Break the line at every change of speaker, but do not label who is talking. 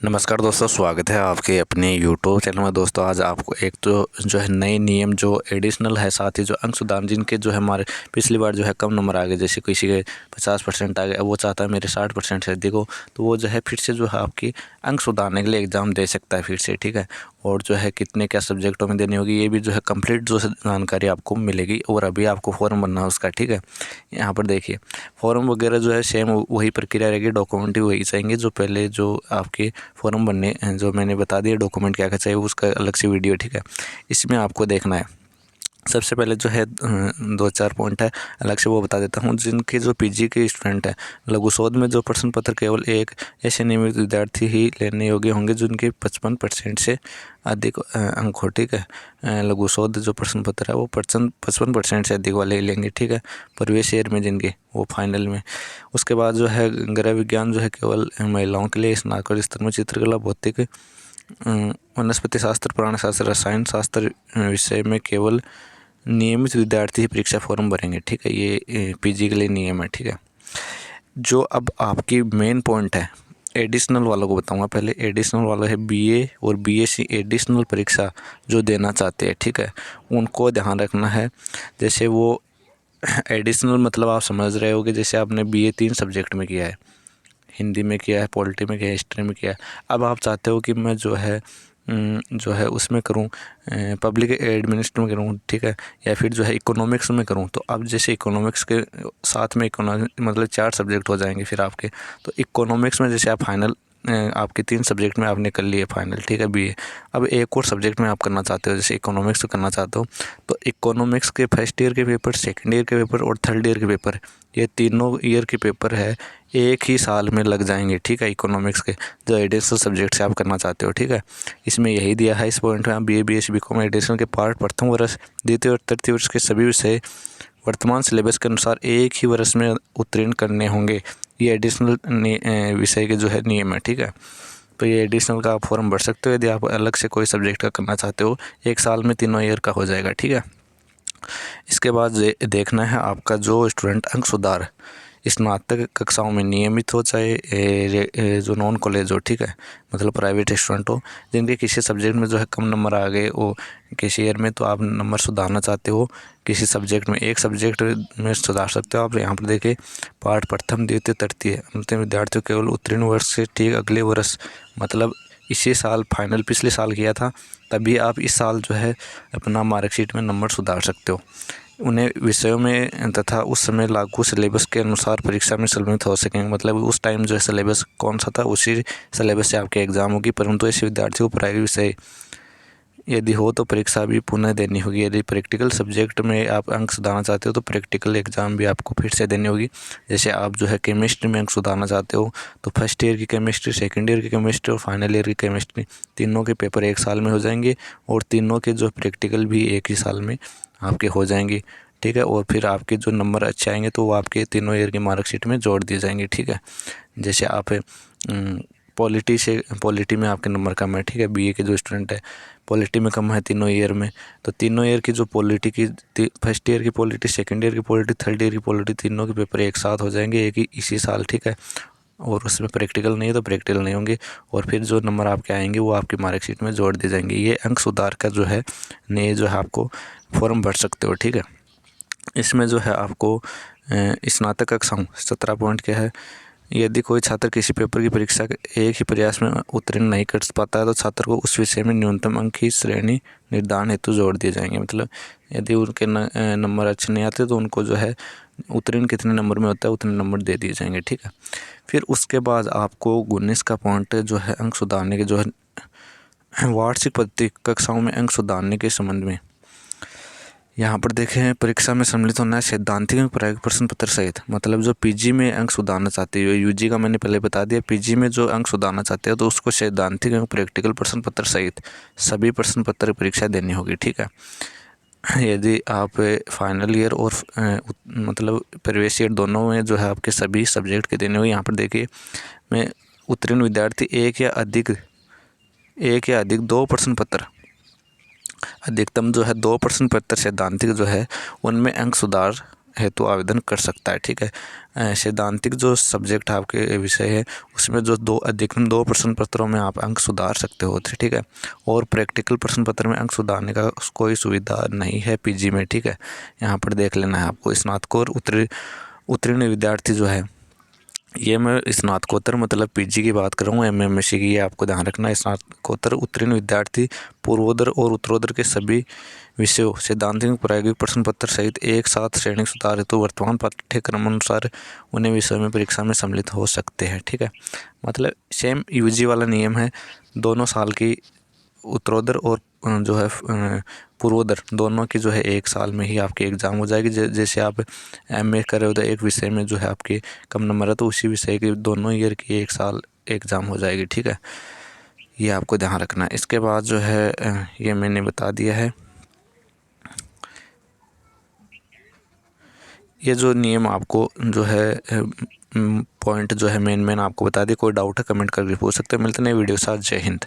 नमस्कार दोस्तों, स्वागत है आपके अपने यूट्यूब चैनल में। दोस्तों आज आपको एक तो जो है नए नियम जो एडिशनल है, साथ ही जो अंक सुधार जिनके जो है हमारे पिछली बार जो है कम नंबर आ गए, जैसे किसी के 50% आ गए, अब वो चाहता है मेरे 60% से अधिक हो, तो वो जो है फिर से जो है आपकी अंक सुधारने के लिए एग्ज़ाम दे सकता है फिर से। ठीक है, और जो है कितने क्या सब्जेक्टों में देनी होगी ये भी जो है कंप्लीट जो है जानकारी आपको मिलेगी। और अभी आपको फॉर्म भरना है उसका। ठीक है, यहाँ पर देखिए फॉर्म वगैरह जो है सेम वही प्रक्रिया रहेगी, डॉक्यूमेंट भी वही चाहिए जो पहले जो आपके फॉर्म भरने जो मैंने बता दिया डॉक्यूमेंट क्या क्या चाहिए उसका अलग से वीडियो। ठीक है, इसमें आपको देखना है सबसे पहले जो है 2-4 पॉइंट है अलग से वो बता देता हूँ। जिनके जो पीजी के स्टूडेंट हैं, लघु शोध में जो प्रश्न पत्र केवल एक ऐसे नियमित विद्यार्थी ही लेने योग्य होंगे जिनके 55% से अधिक अंक हो। ठीक है, लघु शोध जो प्रश्न पत्र है वो 55% से अधिक वाले ही लेंगे। ठीक है, प्रवेश ईयर में जिनके वो फाइनल में। उसके बाद जो है गृह विज्ञान जो है केवल महिलाओं के लिए, स्नातक स्तर में चित्रकला, भौतिक, वनस्पति शास्त्र, प्राणी शास्त्र, रसायन शास्त्र विषय में केवल नियमित विद्यार्थी ही परीक्षा फॉर्म भरेंगे। ठीक है, ये पीजी के लिए नियम है। ठीक है, जो अब आपकी मेन पॉइंट है एडिशनल वालों को बताऊंगा। पहले एडिशनल वाला है बीए और बीएससी एडिशनल परीक्षा जो देना चाहते हैं। ठीक है, उनको ध्यान रखना है। जैसे वो एडिशनल मतलब आप समझ रहे हो कि जैसे आपने बीए 3 सब्जेक्ट में किया है, हिंदी में किया है, पॉलिटी में किया है, हिस्ट्री में किया है। अब आप चाहते हो कि मैं जो है उसमें करूं, पब्लिक एडमिनिस्ट्रेशन में करूं। ठीक है, या फिर जो है इकोनॉमिक्स में करूं। तो अब जैसे इकोनॉमिक्स के साथ में इकोनॉमिक मतलब 4 सब्जेक्ट हो जाएंगे फिर आपके। तो इकोनॉमिक्स में जैसे आप फाइनल आपके 3 सब्जेक्ट में आपने कर लिए फाइनल। ठीक है, बीए। अब एक और सब्जेक्ट में आप करना चाहते हो, जैसे इकोनॉमिक्स करना चाहते हो, तो इकोनॉमिक्स के फर्स्ट ईयर के पेपर, सेकंड ईयर के पेपर और थर्ड ईयर के पेपर, ये तीनों ईयर के पेपर है एक ही साल में लग जाएंगे। ठीक है, इकोनॉमिक्स के जो एडिशनल सब्जेक्ट से आप करना चाहते हो। ठीक है, इसमें यही दिया है इस पॉइंट में। आप बीए बीएससी बीकॉम एडिशनल के पार्ट प्रथम वर्ष, द्वितीय और तृतीय वर्ष के सभी विषय वर्तमान सिलेबस के अनुसार एक ही वर्ष में उत्तीर्ण करने होंगे। ये एडिशनल विषय के जो है नियम है। ठीक है, तो ये एडिशनल का आप फॉर्म भर सकते हो यदि आप अलग से कोई सब्जेक्ट का करना चाहते हो। एक साल में तीनों ईयर का हो जाएगा। ठीक है, इसके बाद देखना है आपका जो स्टूडेंट अंक सुधार स्नातक कक्षाओं में नियमित हो, चाहे जो नॉन कॉलेज हो। ठीक है, मतलब प्राइवेट स्टूडेंट हो, जिनके किसी सब्जेक्ट में जो है कम नंबर आ गए वो किसी ईयर में, तो आप नंबर सुधारना चाहते हो किसी सब्जेक्ट में, एक सब्जेक्ट में सुधार सकते हो आप। यहाँ पर देखिए पाठ प्रथम द्वितीय तृतीय अंतिम विद्यार्थियों केवल उत्तीर्ण वर्ष से ठीक अगले वर्ष, मतलब इसी साल फाइनल पिछले साल किया था तभी आप इस साल जो है अपना मार्कशीट में नंबर सुधार सकते हो। उन्हें विषयों में तथा उस समय लागू सिलेबस के अनुसार परीक्षा में सम्मिलित हो सकेंगे। मतलब उस टाइम जो है सिलेबस कौन सा था उसी सिलेबस से आपके एग्ज़ाम होगी। परंतु ऐसे विद्यार्थी को प्रायोगिक विषय यदि हो तो परीक्षा भी पुनः देनी होगी। यदि प्रैक्टिकल सब्जेक्ट में आप अंक सुधारना चाहते हो तो प्रैक्टिकल एग्ज़ाम भी आपको फिर से देनी होगी। जैसे आप जो है केमिस्ट्री में अंक सुधारना चाहते हो तो फर्स्ट ईयर की केमिस्ट्री, सेकंड ईयर की केमिस्ट्री और फाइनल ईयर की केमिस्ट्री, तीनों के पेपर एक साल में हो जाएंगे और तीनों के जो प्रैक्टिकल भी एक ही साल में आपके हो जाएंगे। ठीक है, और फिर आपके जो नंबर अच्छे आएंगे तो वो आपके तीनों ईयर की मार्कशीट में जोड़ दिए जाएंगे। ठीक है, जैसे आप पॉलिटी में आपके नंबर कम है। ठीक है, बीए के जो स्टूडेंट है पॉलिटी में कम है तीनों ईयर में, तो तीनों ईयर की जो पॉलिटी की फर्स्ट ईयर की पॉलिटी, सेकंड ईयर की पॉलिटी, थर्ड ईयर की पॉलिटी, तीनों के पेपर एक साथ हो जाएंगे एक ही इसी साल। ठीक है, और उसमें प्रैक्टिकल नहीं है तो प्रैक्टिकल नहीं होंगे और फिर जो नंबर आपके आएंगे वो आपकी मार्कशीट में जोड़ दिए जाएंगे। ये अंक सुधार का जो है ने जो है आपको फॉर्म भर सकते हो। ठीक है, इसमें जो है आपको स्नातक कक्षाओं 17 पॉइंट क्या है, यदि कोई छात्र किसी पेपर की परीक्षा एक ही प्रयास में उत्तीर्ण नहीं कर पाता है तो छात्र को उस विषय में न्यूनतम अंक की श्रेणी निर्धारण हेतु जोड़ दिए जाएंगे। मतलब यदि उनके नंबर अच्छे नहीं आते तो उनको जो है उत्तीर्ण कितने नंबर में होता है उतने नंबर दे दिए जाएंगे। ठीक है, फिर उसके बाद आपको 19 का पॉइंट जो है अंक सुधारने के जो है वार्षिक पद्धति कक्षाओं में अंक सुधारने के संबंध में। यहाँ पर देखें परीक्षा में सम्मिलित होना है सैद्धांतिक एवं प्रायोगिक प्रश्न पत्र सहित, मतलब जो पीजी में अंक सुधारना चाहते हो, यूजी का मैंने पहले बता दिया, पीजी में जो अंक सुधारना चाहते हो तो उसको सैद्धांतिक एवं प्रैक्टिकल प्रश्न पत्र सहित सभी प्रश्न पत्र परीक्षा देनी होगी। ठीक है, यदि आप फाइनल ईयर और मतलब प्रवेश ईयर दोनों में जो है आपके सभी सब्जेक्ट के देने होंगे। यहाँ पर देखिए मैं उत्तीर्ण विद्यार्थी एक या अधिक 2 प्रश्न पत्र, अधिकतम जो है 2 प्रश्न पत्र सैद्धांतिक जो है उनमें अंक सुधार हेतु आवेदन कर सकता है। ठीक है, सैद्धांतिक जो सब्जेक्ट आपके विषय है उसमें जो अधिकतम 2 प्रश्न पत्रों में आप अंक सुधार सकते हो। ठीक है, और प्रैक्टिकल प्रश्न पत्र में अंक सुधारने का कोई सुविधा नहीं है पीजी में। ठीक है, यहाँ पर देख लेना है आपको। स्नातकोत्तर उत्तीर्ण विद्यार्थी जो है, ये मैं स्नातकोत्तर मतलब पीजी की बात कर रहा हूँ, एमएमएससी की, ये आपको ध्यान रखना है। स्नातकोत्तर उत्तीर्ण विद्यार्थी पूर्वोत्तर और उत्तरोत्तर के सभी विषयों सैद्धांतिक प्रायोगिक प्रश्न पत्र सहित एक साथ श्रेणी सुधार हेतु वर्तमान पाठ्यक्रम अनुसार उन्हें विषयों में परीक्षा में सम्मिलित हो सकते हैं। ठीक है, मतलब सेम यूजी वाला नियम है। दोनों साल की उत्तरोत्तर और जो है पूर्वोत्तर दोनों की जो है 1 साल में ही आपकी एग्ज़ाम हो जाएगी। जैसे आप एमए कर रहे हो तो एक विषय में जो है आपके कम नंबर है तो उसी विषय की दोनों ईयर की 1 साल एग्ज़ाम हो जाएगी। ठीक है, ये आपको ध्यान रखना है। इसके बाद जो है ये मैंने बता दिया है। ये जो नियम आपको जो है पॉइंट जो है मेन आपको बता दिए। कोई डाउट है कमेंट करके पूछ सकते हैं। मिलते हैं नए वीडियो के साथ। जय हिंद।